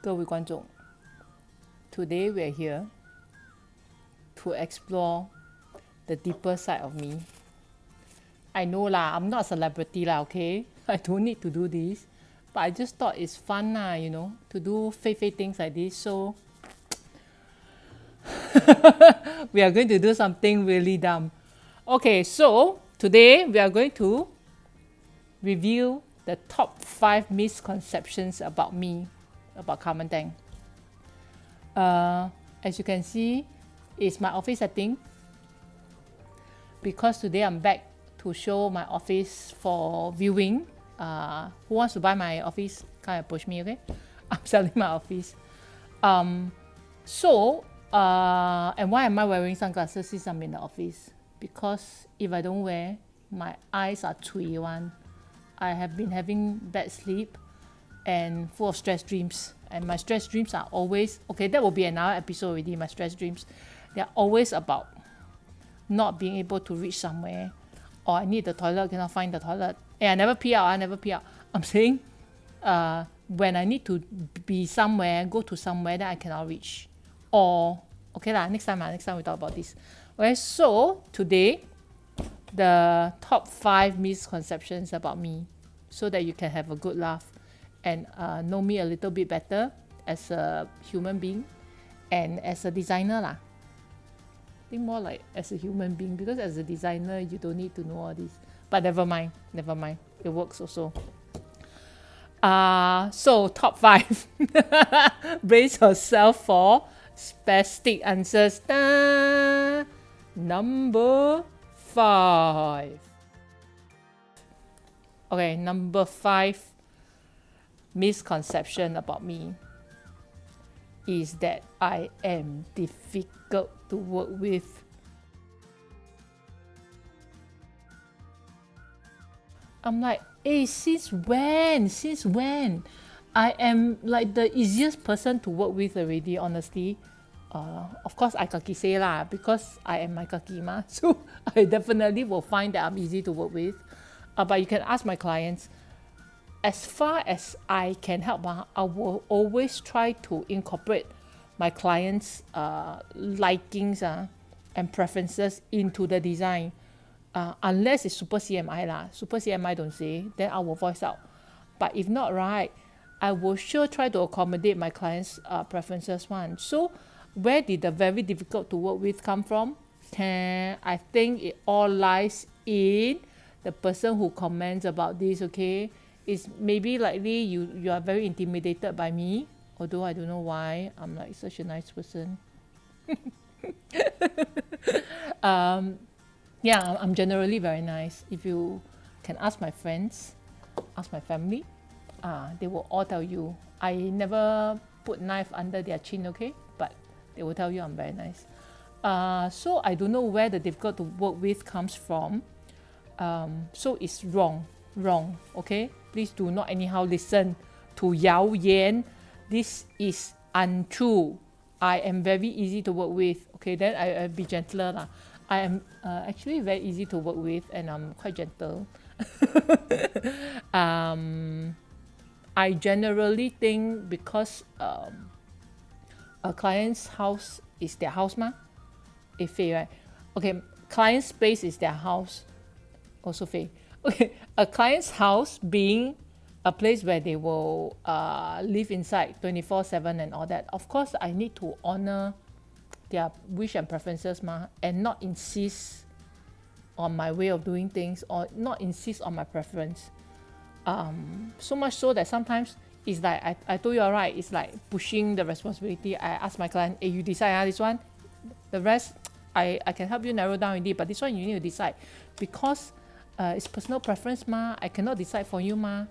各位观众 Today we're here to explore the deeper side of me. I know lah, I'm not a celebrity lah, okay? I don't need to do this. But I just thought it's fun lah, you know, to do fei things like this. So we are going to do something really dumb. Okay, so today we are going to review the top 5 misconceptions about me, about Carmen Tang. As you can see, it's my office setting. Because today I'm back to show my office for viewing. Who wants to buy my office? Kind of push me, okay? I'm selling my office. And why am I wearing sunglasses since I'm in the office? Because if I don't wear, my eyes are cui one. I have been having bad sleep and full of stress dreams. And my stress dreams are always, okay, that will be another episode already, my stress dreams. They're always about not being able to reach somewhere, or I need the toilet, cannot find the toilet. I never pee out, I'm saying when I need to be somewhere, go to somewhere that I cannot reach. Or, okay lah, next time we talk about this. Okay, so today, the top 5 misconceptions about me, so that you can have a good laugh and know me a little bit better as a human being and as a designer lah. I think more like as a human being, because as a designer you don't need to know all this. But never mind, it works also. So top 5. Brace yourself for spastic answers. Ta! Number 5. Okay, number 5 misconception about me is that I am difficult to work with. I'm like, hey, since when? I am like the easiest person to work with already, honestly. Of course, I kaki say lah, because I am my kaki ma. So I definitely will find that I'm easy to work with. But you can ask my clients. As far as I can help, I will always try to incorporate my clients' likings and preferences into the design. Unless it's super CMI lah. Super CMI don't say, then I will voice out. But if not, right, I will sure try to accommodate my clients' preferences one. So where did the very difficult to work with come from? I think it all lies in the person who comments about this, okay? It's maybe likely you are very intimidated by me, although I don't know why. I'm like such a nice person. Yeah, I'm generally very nice. If you can ask my friends, ask my family, they will all tell you. I never put knife under their chin, okay? But they will tell you I'm very nice. So I don't know where the difficult to work with comes from. So it's wrong, okay? Please do not anyhow listen to 谣言. This is untrue. I am very easy to work with. Okay, then I'll be gentler lah. I am actually very easy to work with, and I'm quite gentle. I generally think because a client's house is their house ma. Right? Okay, client's space is their house. Also fei. Okay, a client's house being a place where they will live inside 24/7 and all that. Of course, I need to honor their wish and preferences ma, and not insist on my way of doing things, or not insist on my preference. So much so that sometimes it's like I told you alright, it's like pushing the responsibility. I ask my client, hey, you decide this one. The rest I can help you narrow down indeed, but this one you need to decide, because it's personal preference ma. I cannot decide for you ma.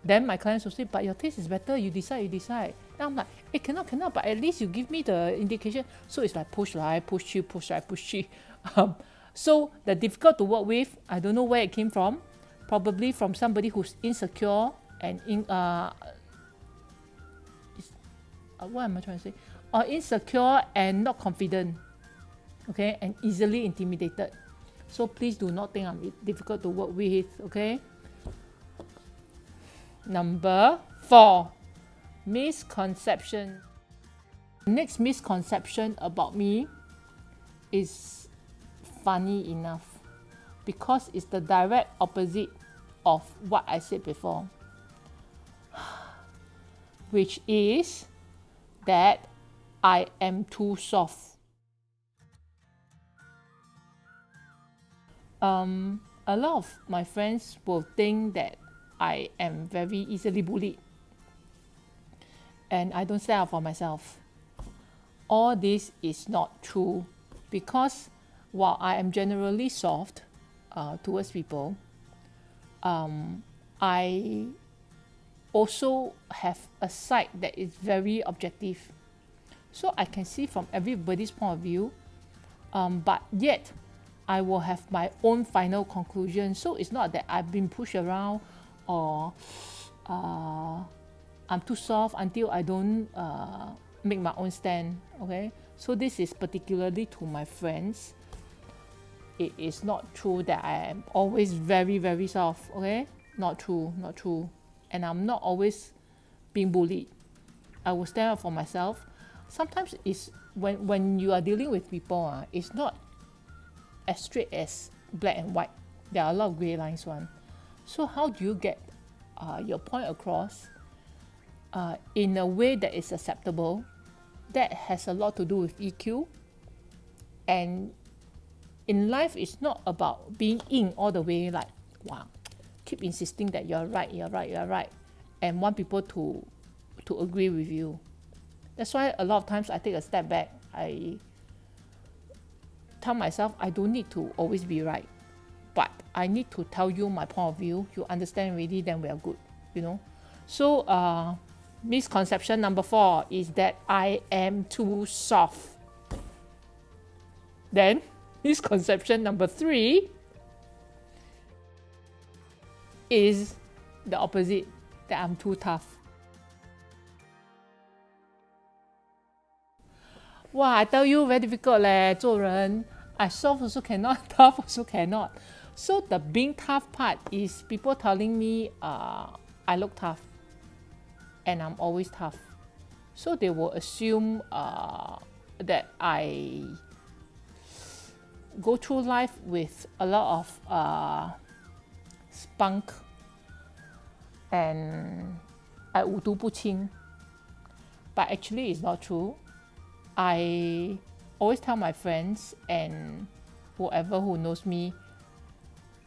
Then my clients will say, but your taste is better, you decide. Then I'm like, hey, cannot, but at least you give me the indication. So it's like push you. So the difficult to work with, I don't know where it came from. Probably from somebody who's insecure and what am I trying to say? Or insecure and not confident, okay, and easily intimidated. So please do not think I'm difficult to work with, okay? Number 4, Misconception. Next misconception about me is funny enough because it's the direct opposite of what I said before, which is that I am too soft. A lot of my friends will think that I am very easily bullied and I don't stand up for myself. All this is not true because while I am generally soft towards people, I also have a side that is very objective. So I can see from everybody's point of view, but yet I will have my own final conclusion. So it's not that I've been pushed around or I'm too soft until I don't make my own stand. Okay, so this is particularly to my friends. It is not true that I am always very, very soft. Okay, not true, not true. And I'm not always being bullied. I will stand up for myself. Sometimes it's when you are dealing with people, it's not as straight as black and white. There are a lot of gray lines one. So how do you get your point across in a way that is acceptable? That has a lot to do with EQ. And in life, it's not about being in all the way, like, wow, keep insisting that you're right, you're right, you're right, and want people to agree with you. That's why a lot of times I take a step back. I tell myself I don't need to always be right, but I need to tell you my point of view. You understand already, then we are good, you know. So misconception number 4 is that I am too soft. Then misconception number 3 is the opposite, that I'm too tough. Wow, I tell you, very difficult leh, 做人. I soft also cannot, tough also cannot. So the being tough part is people telling me I look tough and I'm always tough. So they will assume that I go through life with a lot of spunk and I 无毒不清. But actually it's not true. I always tell my friends and whoever who knows me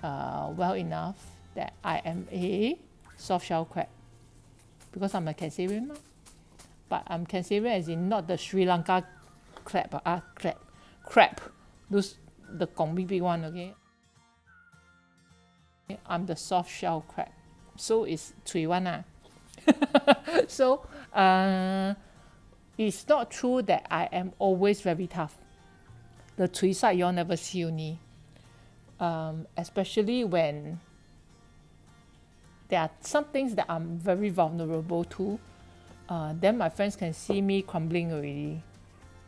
well enough that I am a soft shell crab because I'm a Cancerian. But I'm Cancerian as in not the Sri Lanka crab, crab. Those the Gong big one, okay? I'm the soft shell crab. So it's 垂 one. So it's not true that I am always very tough. The 垂 side you all never see only. Especially when there are some things that I'm very vulnerable to. Then my friends can see me crumbling already.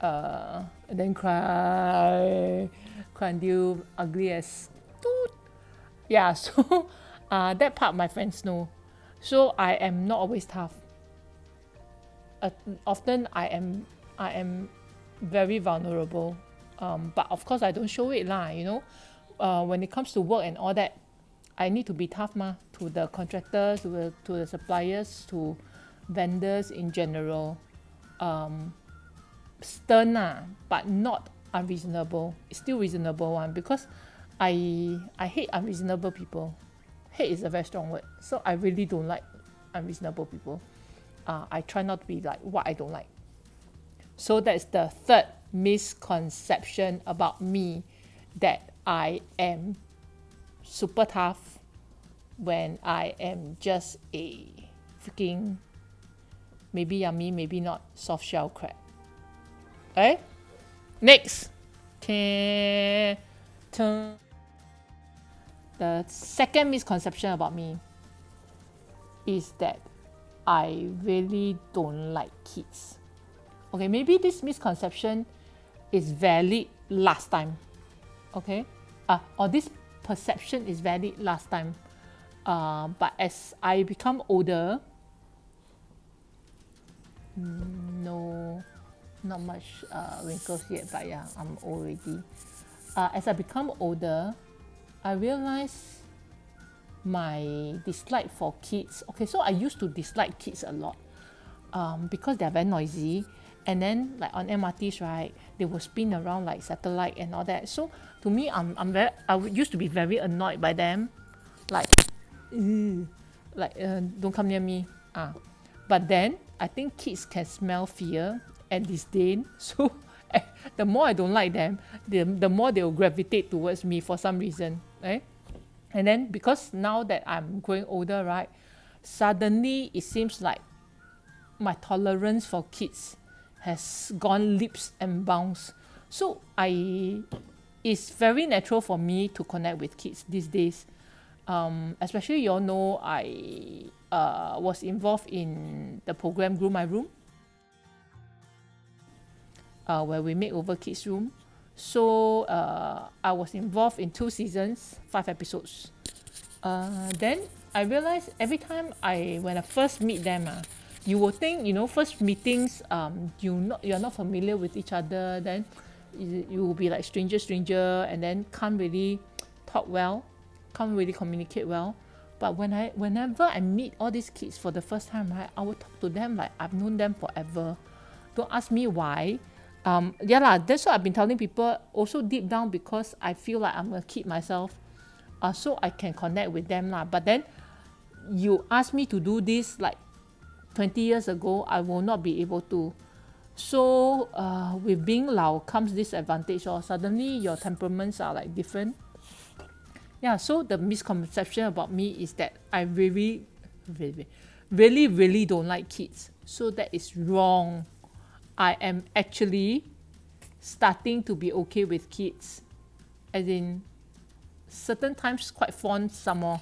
And then cry until ugly as toot. Yeah, so that part my friends know. So I am not always tough. Often I am very vulnerable. But of course I don't show it lah, you know. When it comes to work and all that, I need to be tough to the contractors, to the suppliers, to vendors in general. Stern but not unreasonable. It's still reasonable one because I hate unreasonable people. Hate is a very strong word. So I really don't like unreasonable people. I try not to be like what I don't like. So that's the third misconception about me, that I am super tough when I am just a freaking maybe yummy, maybe not soft shell crab. Okay? Next. The second misconception about me is that I really don't like kids. Okay, maybe this misconception is valid last time. Okay? Or this perception is valid last time. But as I become older, No, not much wrinkles yet, but yeah, I'm old already. As I become older, I realize my dislike for kids. Okay, so I used to dislike kids a lot because they're very noisy. And then like on MRTs, right, they will spin around like satellite and all that. So to me, I used to be very annoyed by them, like, don't come near me. But then I think kids can smell fear and disdain. So the more I don't like them, the more they will gravitate towards me for some reason, right? And then because now that I'm growing older, right, suddenly it seems like my tolerance for kids has gone leaps and bounds. So it's very natural for me to connect with kids these days. Especially you all know I was involved in the program Grow My Room, where we make over kids' room. So I was involved in 2 seasons, 5 episodes. Then I realized every time when I first meet them, you will think, first meetings, you're not familiar with each other, then you will be like stranger, and then can't really talk well, can't really communicate well. But whenever I meet all these kids for the first time, right, I will talk to them like I've known them forever. Don't ask me why. Yeah lah, that's what I've been telling people also deep down, because I feel like I'm a kid myself, so I can connect with them lah. But then you ask me to do this like 20 years ago, I will not be able to. So with being Lao comes this advantage, or suddenly your temperaments are like different. Yeah, so the misconception about me is that I really don't like kids. So that is wrong. I am actually starting to be okay with kids, as in certain times quite fond some more,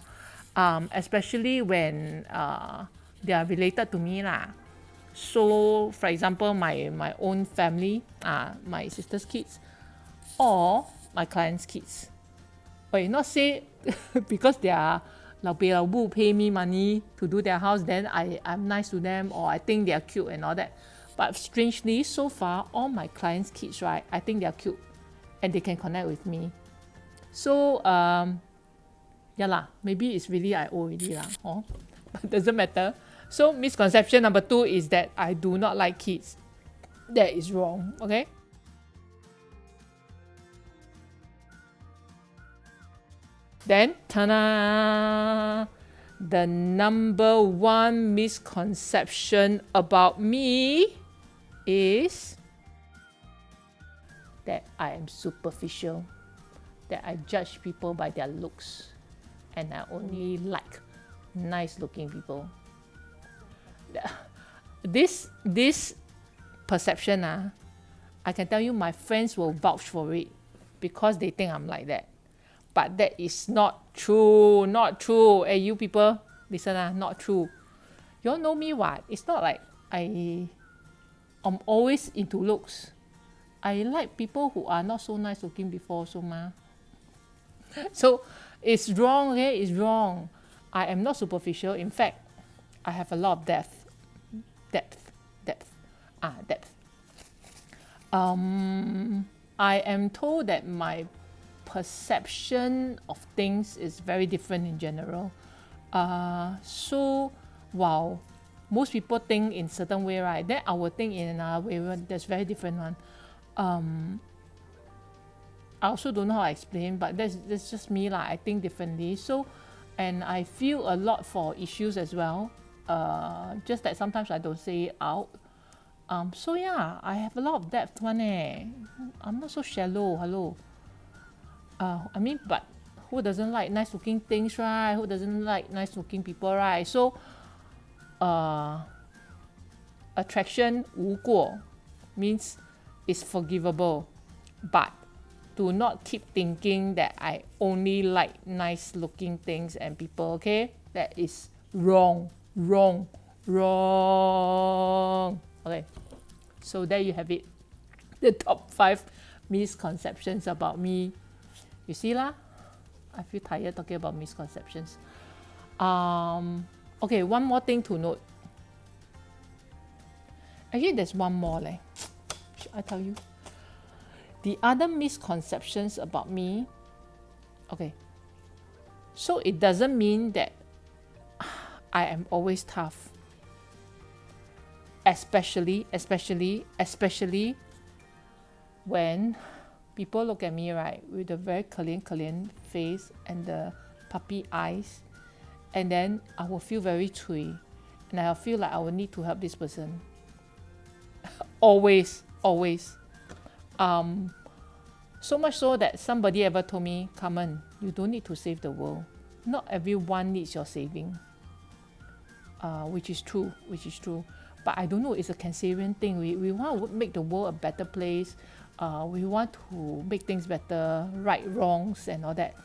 especially when they are related to me lah. So for example, my own family, my sister's kids, or my client's kids. But not say because they are lao bei lao bu pay me money to do their house, then I'm nice to them, or I think they are cute and all that. But strangely, so far, all my clients' kids, right, I think they are cute and they can connect with me. So yeah lah, maybe it's really I old already lah, but doesn't matter. So misconception number 2 is that I do not like kids. That is wrong, okay? Then, ta-da! The number 1 misconception about me is that I am superficial, that I judge people by their looks, and I only like nice looking people. This perception, I can tell you my friends will vouch for it because they think I'm like that. But that is not true, not true. Hey, you people, listen, not true. You all know me what? It's not like I'm always into looks. I like people who are not so nice looking before, so So it's wrong, okay? It's wrong. I am not superficial. In fact, I have a lot of depth. I am told that my perception of things is very different in general. So while most people think in certain way, right, then I will think in another way that's very different one. I also don't know how to explain, but that's just me lah. I think differently. So, and I feel a lot for issues as well. Just that sometimes I don't say it out. So yeah, I have a lot of depth one. I'm not so shallow. Hello. I mean, but who doesn't like nice looking things, right? Who doesn't like nice looking people, right? So, attraction 无过 means it's forgivable, but do not keep thinking that I only like nice looking things and people, okay? That is wrong. Okay, so there you have it. The top 5 misconceptions about me. You see lah, I feel tired talking about misconceptions. Okay, one more thing to note. Actually, there's one more leh. Should I tell you? The other misconceptions about me. Okay. So it doesn't mean that I am always tough. Especially when people look at me, right, with a very kalian face and the puppy eyes, and then I will feel very cui, and I'll feel like I will need to help this person. Always. So much so that somebody ever told me, Carmen, you don't need to save the world. Not everyone needs your saving. Which is true. But I don't know, it's a Cancerian thing. We want to make the world a better place. We want to make things better, right wrongs and all that.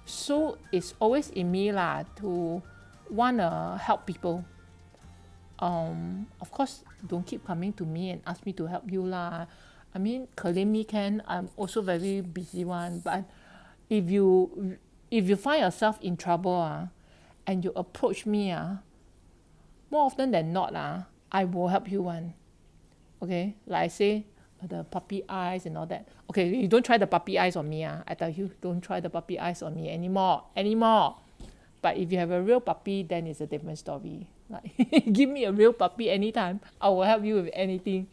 So it's always in me lah to want to help people. Of course, don't keep coming to me and ask me to help you lah. I mean, claim me can. I'm also very busy one. But if you find yourself in trouble and you approach me more often than not I will help you one. Okay, like I say, the puppy eyes and all that. Okay, you don't try the puppy eyes on me. I tell you, don't try the puppy eyes on me anymore. But if you have a real puppy, then it's a different story. Like, give me a real puppy anytime. I will help you with anything.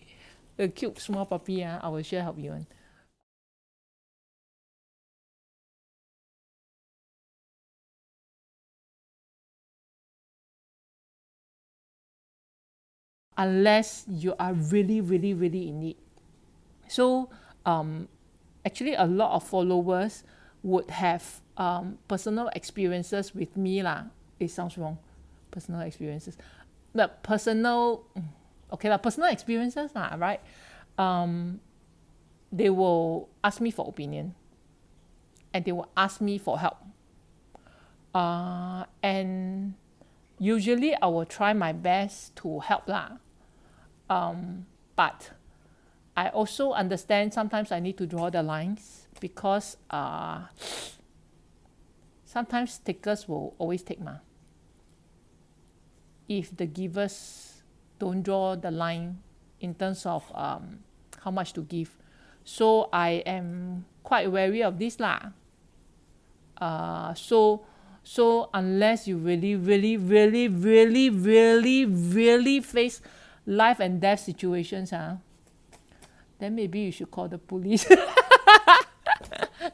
A cute small puppy, I will sure help you one. Unless you are really in need. So actually a lot of followers would have personal experiences with me lah. It sounds wrong. Personal experiences. But personal experiences lah, right? They will ask me for opinion. And they will ask me for help. And usually I will try my best to help lah. But I also understand sometimes I need to draw the lines because sometimes takers will always take if the givers don't draw the line in terms of how much to give. So I am quite wary of this lah. So unless you really face life and death situations then maybe you should call the police.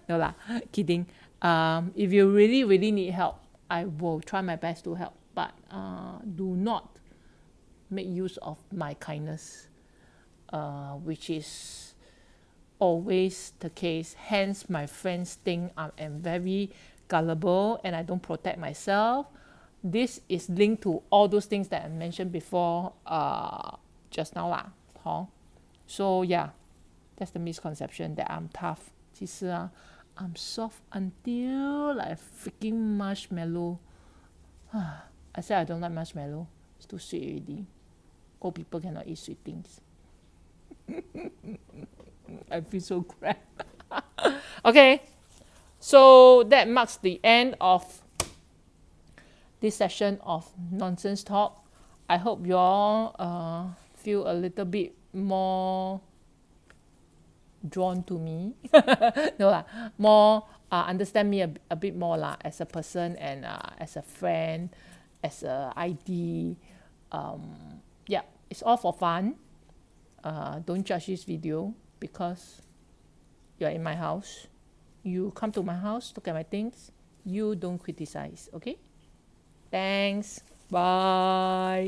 No lah, kidding. If you really need help, I will try my best to help, but do not make use of my kindness, which is always the case. Hence my friends think I am very gullible and I don't protect myself. This is linked to all those things that I mentioned before just now lah. So yeah, that's the misconception that I'm tough. 其实I'm soft until like a freaking marshmallow. I said I don't like marshmallow. It's too sweet already. Old people cannot eat sweet things. I feel so crap. Okay, so that marks the end of this session of nonsense talk. I hope you all feel a little bit more drawn to me. No lah, more understand me a bit more lah as a person and as a friend, as a ID. Yeah, it's all for fun. Don't judge this video because you're in my house. You come to my house, look at my things. You don't criticize, okay? Thanks. Bye.